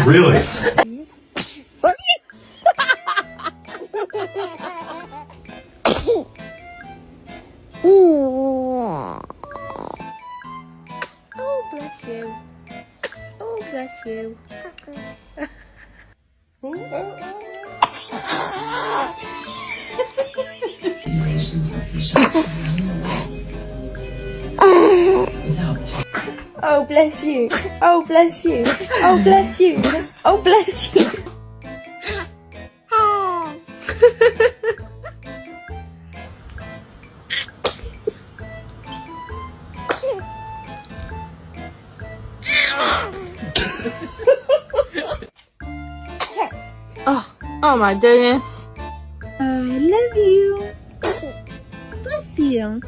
Really? Oh, bless you. Oh, bless you. Oh, bless you. Oh, bless you. Oh, bless you. Oh, bless you. Oh my goodness. I love you. Bless you.